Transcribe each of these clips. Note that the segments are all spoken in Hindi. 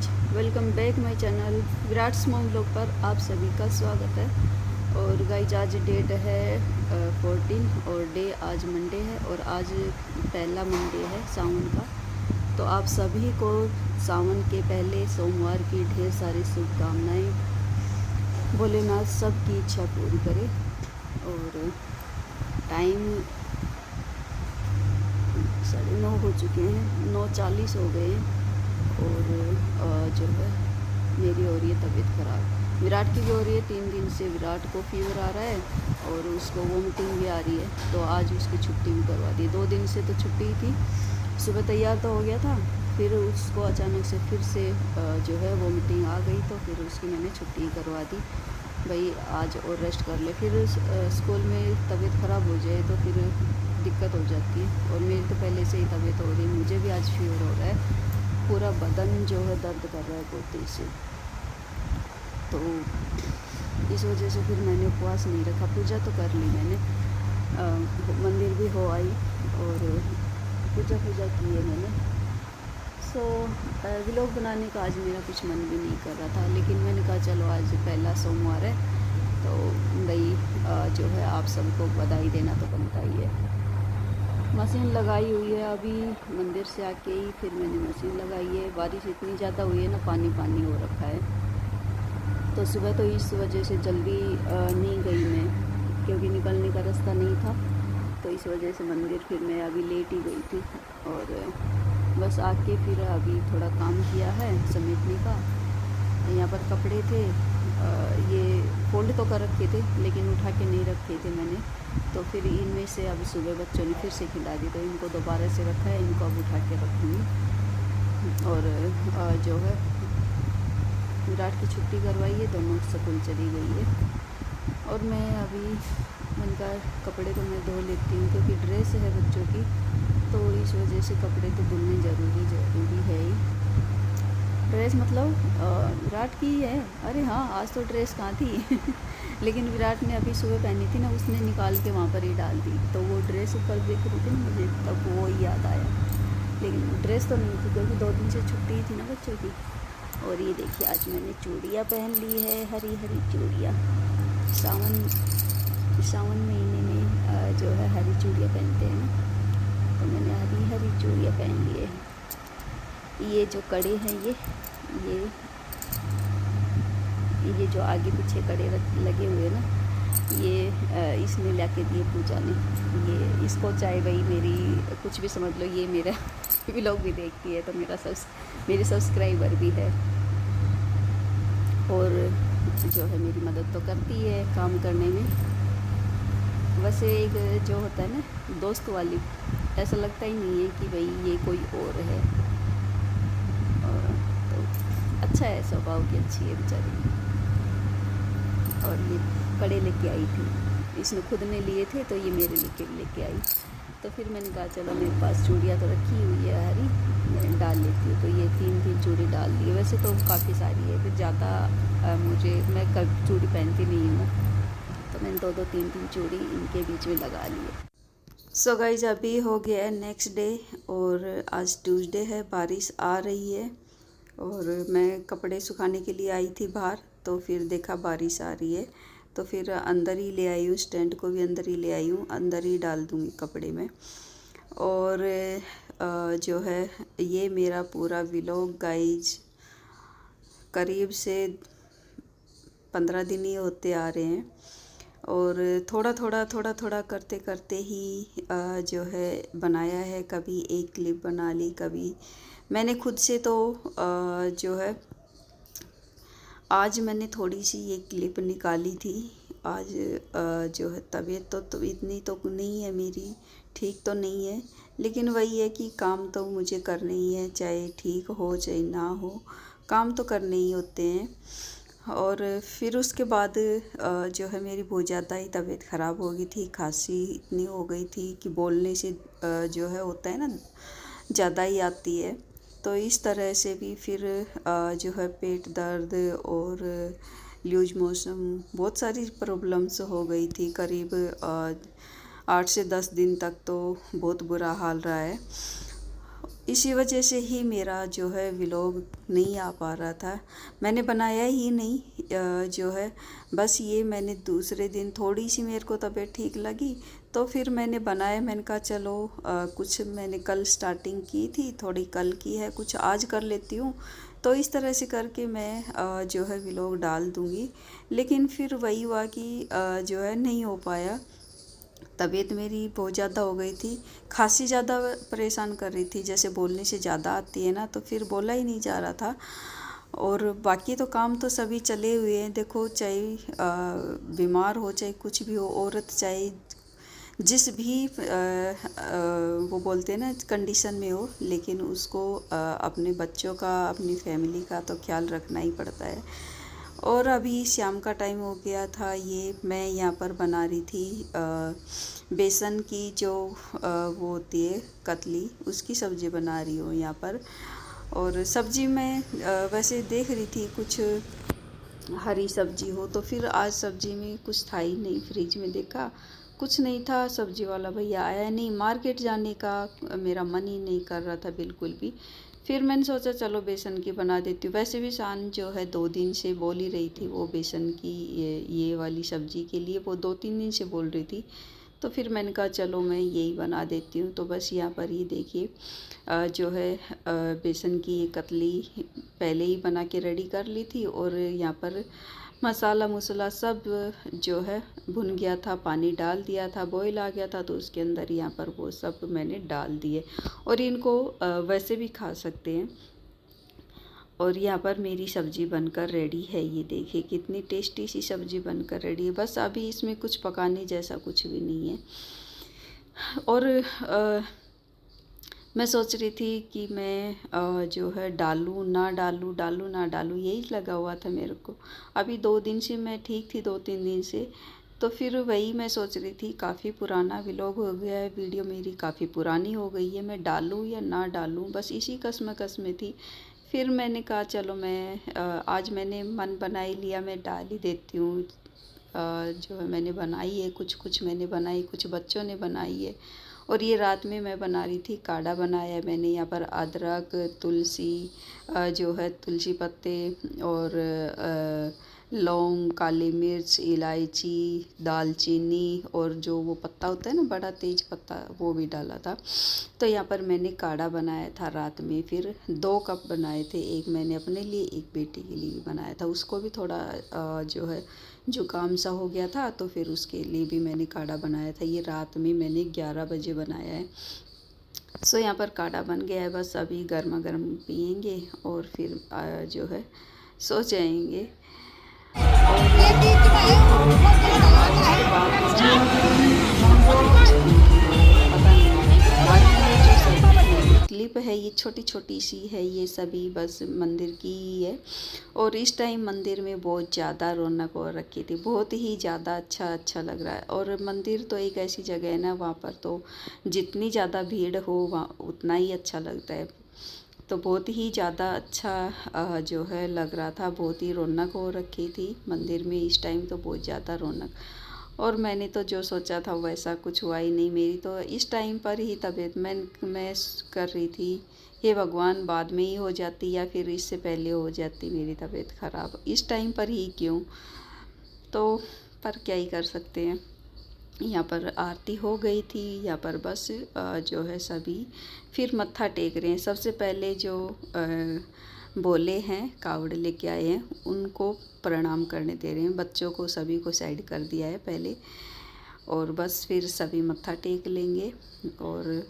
Guys, welcome back my channel Virat small blog पर आप सभी का स्वागत है। और गाइज आज डेट है 14 और डे आज मंडे है और आज पहला मंडे है सावन का। तो आप सभी को सावन के पहले सोमवार की ढेर सारी शुभकामनाएं। भोलेनाथ सबकी इच्छा पूरी करे। और टाइम 9:30 हो चुके हैं, 9:40 हो गए हैं। और जो है मेरी हो रही है तबीयत ख़राब। विराट की भी हो रही है, 3 दिन से विराट को फीवर आ रहा है और उसको वोमिटिंग भी आ रही है। तो आज उसकी छुट्टी भी करवा दी। 2 दिन से तो छुट्टी थी, सुबह तैयार तो हो गया था, फिर उसको अचानक से फिर से जो है वोमिटिंग आ गई। तो फिर उसकी मैंने छुट्टी करवा दी, भाई आज और रेस्ट कर ले। फिर स्कूल में तबीयत ख़राब हो जाए तो फिर दिक्कत हो जाती है। और मेरी तो पहले से ही तबीयत हो रही है, मुझे भी आज फीवर हो रहा है, पूरा बदन जो है दर्द कर रहा है बहुत तेज से। तो इस वजह से फिर मैंने उपवास नहीं रखा। पूजा तो कर ली मैंने, मंदिर भी हो आई और पूजा की है मैंने। व्लॉग बनाने का आज मेरा कुछ मन भी नहीं कर रहा था, लेकिन मैंने कहा चलो आज पहला सोमवार है तो भाई जो है आप सबको बधाई देना तो बनता ही है। मशीन लगाई हुई है, अभी मंदिर से आके ही फिर मैंने मशीन लगाई है। बारिश इतनी ज़्यादा हुई है ना, पानी पानी हो रखा है। तो सुबह तो इस वजह से जल्दी नहीं गई मैं, क्योंकि निकलने का रास्ता नहीं था। तो इस वजह से मंदिर फिर मैं अभी लेट ही गई थी। और बस आके फिर अभी थोड़ा काम किया है समेटने का। यहाँ पर कपड़े थे, ये फोल्ड तो कर रखे थे लेकिन उठा के नहीं रखे थे मैंने। तो फिर इनमें से अभी सुबह बच्चों ने फिर से खिला दी, तो इनको दोबारा से रखा है, इनको अब उठा के रखूँगी। और जो है विराट की छुट्टी करवाई है, दोनों स्कूल चली गई है। और मैं अभी मन का कपड़े तो मैं धो लेती हूँ, क्योंकि ड्रेस है बच्चों की, तो इस वजह से कपड़े तो धुलने ज़रूरी है ही। ड्रेस मतलब विराट की ही है। अरे हाँ, आज तो ड्रेस कहाँ थी लेकिन विराट ने अभी सुबह पहनी थी ना, उसने निकाल के वहाँ पर ही डाल दी। तो वो ड्रेस ऊपर देख रही थी ना, मुझे तब वो ही याद आया। लेकिन ड्रेस तो नहीं थी, क्योंकि 2 दिन से छुट्टी थी ना बच्चों की। और ये देखिए आज मैंने चूड़ियाँ पहन ली है, हरी हरी चूड़ियाँ। सावन महीने में जो है हरी चूड़ियाँ पहनते हैं ना, तो मैंने हरी हरी चूड़ियाँ पहन ली है। ये जो कड़े हैं ये जो आगे पीछे कड़े लगे हुए ना, ये इसने लाके दिए पूजा ने। ये इसको चाहे भाई मेरी कुछ भी समझ लो, ये मेरा व्लॉग भी देखती है तो मेरी सब्सक्राइबर भी है। और जो है मेरी मदद तो करती है काम करने में। वैसे एक जो होता है ना दोस्त वाली, ऐसा लगता ही नहीं है कि भाई ये कोई और है। तो अच्छा है, स्वभाव की अच्छी है बेचारी। और ये कड़े लेके आई थी, इसने खुद ने लिए थे तो ये मेरे लेके आई। तो फिर मैंने कहा चलो मेरे पास चूड़ियाँ तो रखी हुई है हरी, मैं डाल लेती हूँ। तो ये 3 चूड़ी डाल दी। वैसे तो काफ़ी सारी है, फिर ज़्यादा मैं कब चूड़ी पहनती नहीं हूँ, तो मैंने 2 3 चूड़ी इनके बीच में लगा ली है। सो गाइज अभी हो गया है नेक्स्ट डे और आज ट्यूसडे है, बारिश आ रही है। और मैं कपड़े सुखाने के लिए आई थी बाहर, तो फिर देखा बारिश आ रही है, तो फिर अंदर ही ले आई हूँ, स्टैंड को भी अंदर ही ले आई हूँ, अंदर ही डाल दूँगी कपड़े में। और जो है ये मेरा पूरा व्लॉग गाइज करीब से 15 दिन ही होते आ रहे हैं। और थोड़ा करते करते ही जो है बनाया है। कभी एक क्लिप बना ली, कभी मैंने खुद से तो जो है आज मैंने थोड़ी सी ये क्लिप निकाली थी। आज जो है तबीयत तो इतनी तो नहीं है मेरी, ठीक तो नहीं है, लेकिन वही है कि काम तो मुझे करने ही है, चाहे ठीक हो चाहे ना हो, काम तो करने ही होते हैं। और फिर उसके बाद जो है मेरी बहुत ज़्यादा ही तबीयत ख़राब हो गई थी, खांसी इतनी हो गई थी कि बोलने से जो है होता है ना ज़्यादा ही आती है। तो इस तरह से भी फिर जो है पेट दर्द और लूज मोशन बहुत सारी प्रॉब्लम्स हो गई थी। करीब 8 से 10 दिन तक तो बहुत बुरा हाल रहा है। इसी वजह से ही मेरा जो है व्लॉग नहीं आ पा रहा था। मैंने बनाया ही नहीं जो है, बस ये मैंने दूसरे दिन थोड़ी सी मेरे को तबीयत ठीक लगी तो फिर मैंने बनाया। मैंने कहा चलो कुछ मैंने कल स्टार्टिंग की थी, थोड़ी कल की है, कुछ आज कर लेती हूँ। तो इस तरह से करके मैं जो है व्लॉग डाल दूँगी। लेकिन फिर वही हुआ कि जो है नहीं हो पाया। तबीयत मेरी बहुत ज़्यादा हो गई थी, खांसी ज़्यादा परेशान कर रही थी, जैसे बोलने से ज़्यादा आती है ना, तो फिर बोला ही नहीं जा रहा था। और बाकी तो काम तो सभी चले हुए हैं। देखो, चाहे बीमार हो चाहे कुछ भी हो, औरत चाहे जिस भी वो बोलते हैं ना कंडीशन में हो, लेकिन उसको अपने बच्चों का, अपनी फैमिली का तो ख्याल रखना ही पड़ता है। और अभी शाम का टाइम हो गया था। ये मैं यहाँ पर बना रही थी बेसन की जो वो होती है कतली, उसकी सब्ज़ी बना रही हूँ यहाँ पर। और सब्ज़ी मैं वैसे देख रही थी कुछ हरी सब्जी हो, तो फिर आज सब्ज़ी में कुछ था ही नहीं। फ्रिज में देखा कुछ नहीं था, सब्ज़ी वाला भैया आया नहीं, मार्केट जाने का मेरा मन ही नहीं कर रहा था बिल्कुल भी। फिर मैंने सोचा चलो बेसन की बना देती हूँ। वैसे भी शान जो है 2 दिन से बोल ही रही थी वो बेसन की ये वाली सब्ज़ी के लिए, वो 2-3 दिन से बोल रही थी। तो फिर मैंने कहा चलो मैं यही बना देती हूँ। तो बस यहाँ पर ये देखिए जो है बेसन की ये कतली पहले ही बना के रेडी कर ली थी। और यहाँ पर मसाला मसाला सब जो है भुन गया था, पानी डाल दिया था, बॉईल आ गया था, तो उसके अंदर यहाँ पर वो सब मैंने डाल दिए। और इनको वैसे भी खा सकते हैं। और यहाँ पर मेरी सब्ज़ी बनकर रेडी है। ये देखिए कितनी टेस्टी सी सब्ज़ी बनकर रेडी है। बस अभी इसमें कुछ पकाने जैसा कुछ भी नहीं है। और मैं सोच रही थी कि मैं जो है डालूँ ना डालूँ, डालूँ ना डालूँ, यही लगा हुआ था मेरे को। अभी 2 दिन से मैं ठीक थी, 2-3 दिन से। तो फिर वही मैं सोच रही थी, काफ़ी पुराना व्लॉग हो गया है, वीडियो मेरी काफ़ी पुरानी हो गई है, मैं डालूँ या ना डालूँ, बस इसी कश्मकश में थी। फिर मैंने कहा चलो मैं आज मैंने मन बना ही लिया, मैं डाल ही देती हूँ। जो है मैंने बनाई है, कुछ मैंने बनाई, कुछ बच्चों ने बनाई है। और ये रात में मैं बना रही थी, काढ़ा बनाया है मैंने। यहाँ पर अदरक, तुलसी जो है तुलसी पत्ते और लौंग, काली मिर्च, इलायची, दालचीनी और जो वो पत्ता होता है ना बड़ा तेज पत्ता, वो भी डाला था। तो यहाँ पर मैंने काढ़ा बनाया था रात में। फिर 2 कप बनाए थे, एक मैंने अपने लिए, एक बेटी के लिए भी बनाया था। उसको भी थोड़ा जो है जुकाम सा हो गया था, तो फिर उसके लिए भी मैंने काढ़ा बनाया था। ये रात में मैंने 11 बजे बनाया है। सो यहाँ पर काढ़ा बन गया है, बस अभी गर्मा गर्म पियेंगे और फिर जो है सो जाएंगे। क्लिप है ये छोटी छोटी सी है, ये सभी बस मंदिर की ही है। और इस टाइम मंदिर में बहुत ज़्यादा रौनक हो रखी थी, बहुत ही ज़्यादा अच्छा लग रहा है। और मंदिर तो एक ऐसी जगह है ना, वहाँ पर तो जितनी ज़्यादा भीड़ हो वहाँ उतना ही अच्छा लगता है। तो बहुत ही ज़्यादा अच्छा जो है लग रहा था, बहुत ही रौनक हो रखी थी मंदिर में इस टाइम, तो बहुत ज़्यादा रौनक। और मैंने तो जो सोचा था वैसा कुछ हुआ ही नहीं। मेरी तो इस टाइम पर ही तबीयत मैं कर रही थी, हे भगवान बाद में ही हो जाती या फिर इससे पहले हो जाती मेरी तबीयत ख़राब, इस टाइम पर ही क्यों। तो पर क्या ही कर सकते हैं। यहाँ पर आरती हो गई थी, यहाँ पर बस जो है सभी फिर मत्था टेक रहे हैं। सबसे पहले जो बोले हैं कावड़ लेके आए हैं उनको प्रणाम करने दे रहे हैं, बच्चों को सभी को साइड कर दिया है पहले। और बस फिर सभी मत्था टेक लेंगे। और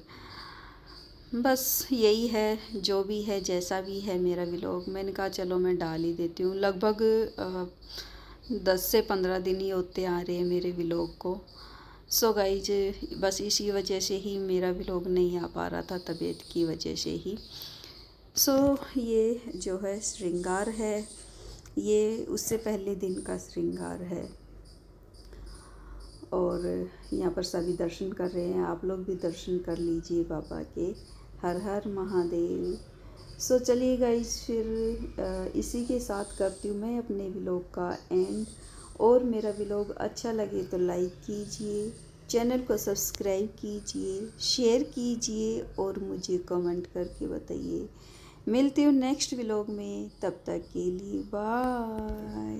बस यही है, जो भी है जैसा भी है मेरा व्लॉग, मैंने कहा चलो मैं डाल ही देती हूँ। लगभग 10 से 15 दिन ही होते आ रहे हैं मेरे व्लॉग को। सो गाइज बस इसी वजह से ही मेरा व्लॉग नहीं आ पा रहा था, तबीयत की वजह से ही। सो ये जो है श्रृंगार है, ये उससे पहले दिन का श्रृंगार है। और यहाँ पर सभी दर्शन कर रहे हैं, आप लोग भी दर्शन कर लीजिए बाबा के। हर हर महादेव। सो चलिए गाइज फिर इसी के साथ करती हूँ मैं अपने व्लॉग का एंड। और मेरा व्लॉग अच्छा लगे तो लाइक कीजिए, चैनल को सब्सक्राइब कीजिए, शेयर कीजिए और मुझे कमेंट करके बताइए। मिलती हूँ नेक्स्ट व्लॉग में, तब तक के लिए बाय।